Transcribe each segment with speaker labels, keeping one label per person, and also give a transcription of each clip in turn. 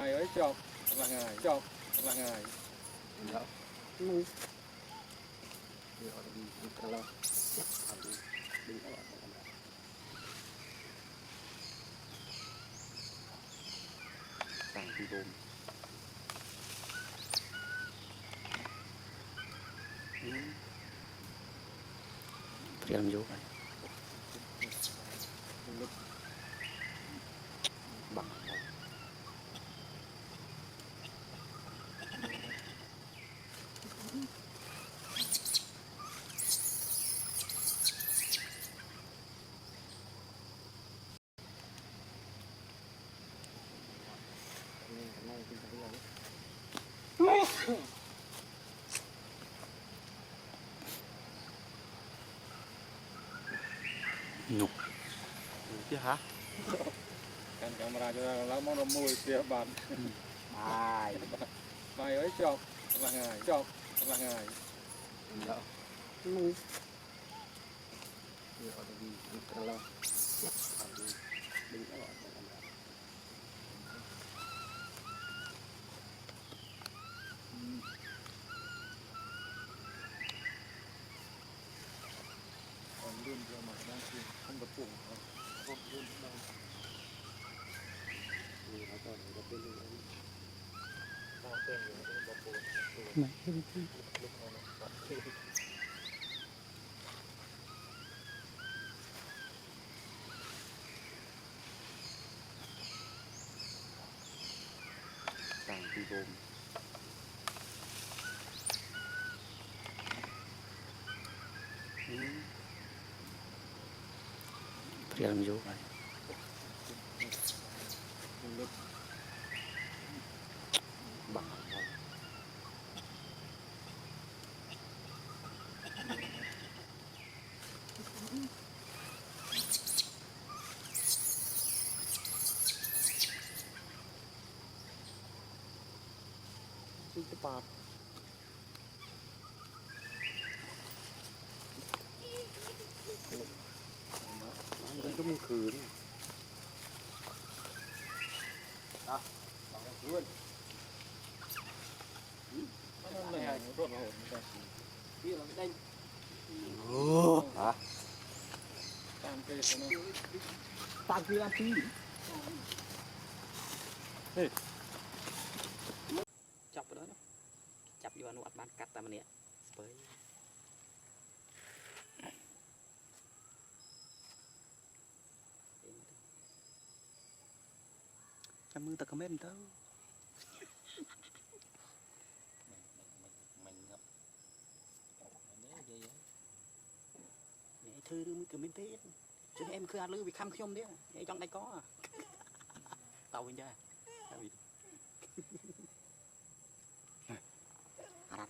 Speaker 1: Mày ấy chọc là ngài chọc là ngài.
Speaker 2: Đó. Nu. Đi ở đi càng lo. Đừng có bạn. Càng đi bồn. Làm vô này. Bằng. Nhục chứ hả?
Speaker 1: Kan kamera cho lắm món mùi kia bạn.
Speaker 2: Ai.
Speaker 1: Mày ấy chọc là ngài chọc là ngài.
Speaker 2: Đó. Nu. Đi ở đi càng lo. Đừng có bạn.
Speaker 1: Còn luôn cho mày đang không có phủng không luôn đâu.
Speaker 2: Nó còn có tên gì đấy.
Speaker 1: Tao tên gì nó có phủng.
Speaker 2: Này.
Speaker 1: Lúc nó
Speaker 2: Càng đi bồn. Làm vô này. Bằng. Cepat. Nó cũng khử đi. Đó, bằng luôn.
Speaker 1: nó là rốt vào hồn ta.
Speaker 2: Kia là đây.
Speaker 1: Hả? Tam cây cho nó.
Speaker 2: Tam kia làm chi? Ê. Chọc vào đó. Chọc vô nó bán cắt ta mà nè. Với chăm mưa ta comment đâu.
Speaker 1: Mình ngập. Đấy vậy.
Speaker 2: Nè thư đưa mới comment thế. Chứ em cứ ăn lư bị khăm khom đấy. Em trong đây có à. Tao bên ra. Ăn.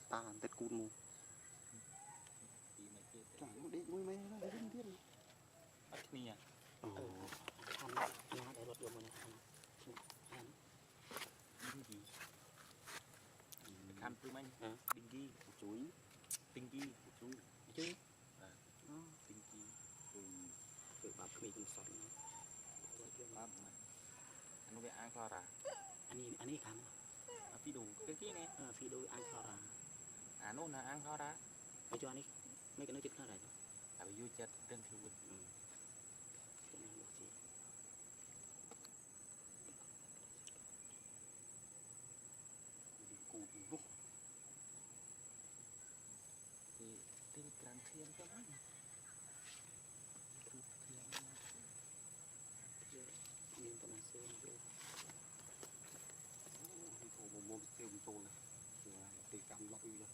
Speaker 2: Ta làm tết cún mù. Trời nó đi nuôi mấy nó đi điên điên.
Speaker 1: Bắt nè.
Speaker 2: Ăn để lột vô này. Ăn.
Speaker 1: Gì? Khăn tươi anh. Đinh ghi, chuối. Tinh ghi, chuối.
Speaker 2: Chứ.
Speaker 1: Tinh ghi.
Speaker 2: Tự bắp mì cùng sọt.
Speaker 1: Bắp mà. Nó bị ăn kho ra.
Speaker 2: Anh ấy khám.
Speaker 1: Phi đủ cái kia nè.
Speaker 2: Phi đủ ăn kho ra.
Speaker 1: Nó là ăn kho ra.
Speaker 2: Để cho anh ấy mấy cái nó chết nó này.
Speaker 1: Tại vì vô chết trên phiêu quỳnh.
Speaker 2: Cái này được gì? Cụt rút.
Speaker 1: Thì tên càng thiên cho nó.
Speaker 2: Nhưng tao xem vô. Một tiêu một tô này. Thì cầm lọc đi rồi.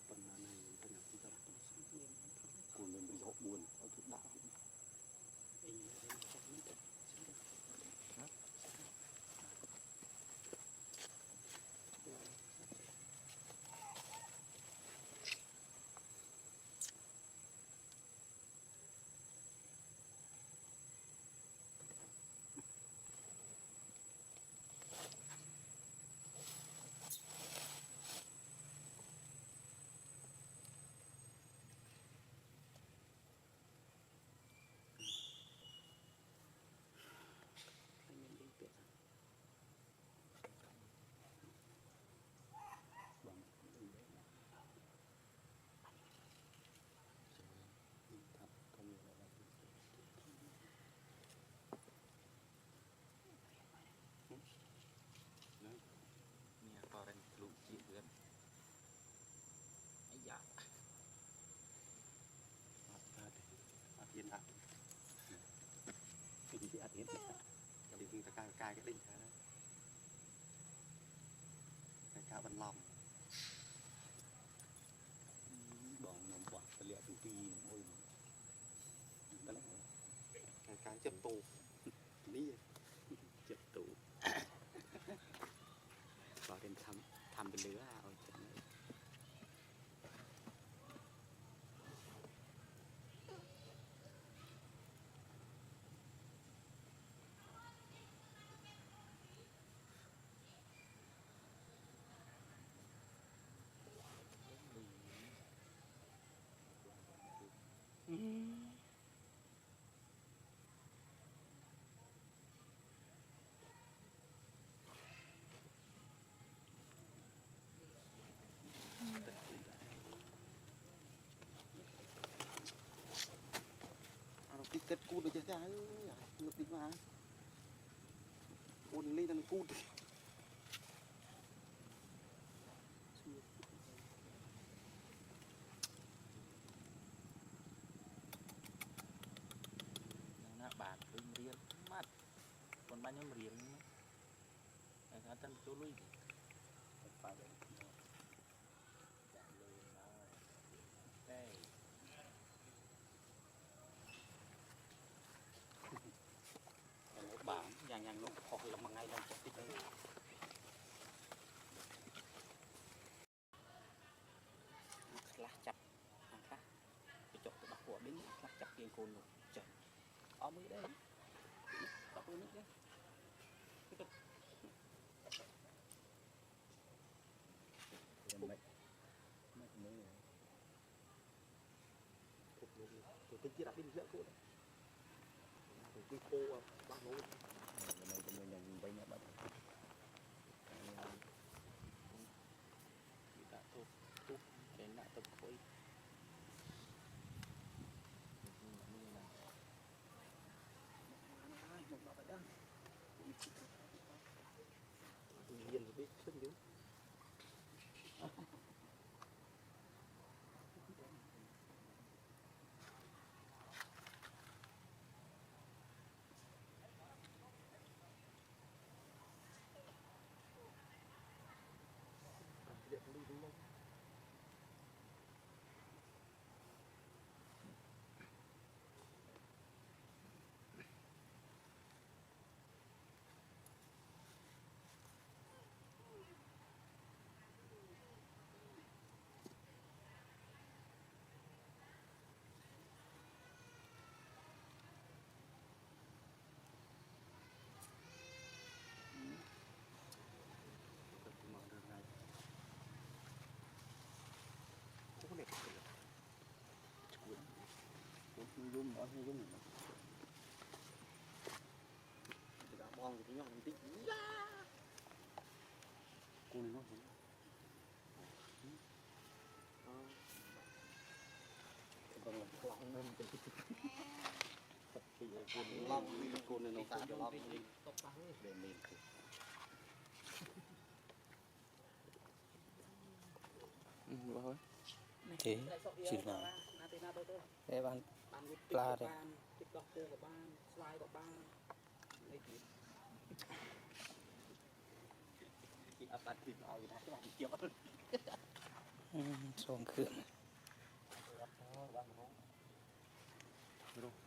Speaker 2: Phần này phần nào chúng ta còn mình bị hộp buồn ở thực đạo.
Speaker 3: cài cái đỉnh thế cái cá bần lòng
Speaker 2: bọn nó bỏ cái liệu từ ti ôi
Speaker 3: cái cá chập tù đi
Speaker 2: chụp tủ bỏ trên thăm bên lứa ôi trời ơi.
Speaker 3: nó tích kết cút được chứ thế ấy ngược đi mà cút lên thằng cút
Speaker 1: nó bạc với riêng mắt còn bao nhiêu riêng cái cá tân chỗ lui phải đấy trả lời nói đây
Speaker 2: nó bám nhàng nó khó là mà ngay đang chụp tích đấy lá chặt hàng khác cái chỗ của bác của đến lá chặt tiền cồn rồi trời ở mới đây bác tôi nước đấy
Speaker 3: tôi tính chia đặt đi giữa cô đấy tôi cô ba lô
Speaker 2: mình cũng nhận vay nhà bạn
Speaker 1: đã tốt cái nạ tập khối
Speaker 3: nhiên biết sức chứ không đẹp
Speaker 2: zoom đó zoom
Speaker 3: đã bong thì nhọn tí cô này nó
Speaker 2: vâng là lòng nên cái
Speaker 3: cồn long cồn này nó cả long
Speaker 2: để mình
Speaker 3: thôi
Speaker 2: thế chỉ là cái bạn la đây xong khưởng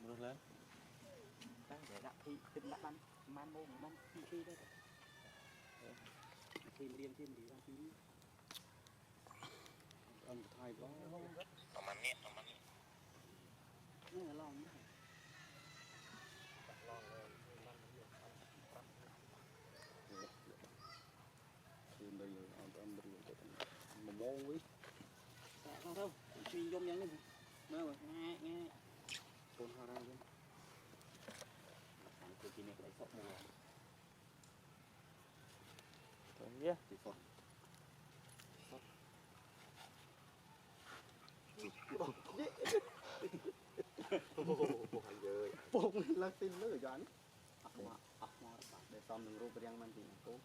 Speaker 3: mưa lên
Speaker 2: để đặt thì tính đặt man mông man khi đây thêm riêng thêm đi ra tí
Speaker 3: ăn thay đó
Speaker 1: nó mà nét
Speaker 2: nó là lòng đấy
Speaker 3: thêm đây rồi ăn rồi mà mông ấy
Speaker 2: không đâu suy giống như mơ nghe nghe
Speaker 3: con hoa ra chứ
Speaker 2: thằng kia này phải sọt mùa
Speaker 3: đấy thì còn bông lên tin nữa rồi anh
Speaker 2: để xong đừng rô bèn mang thì cố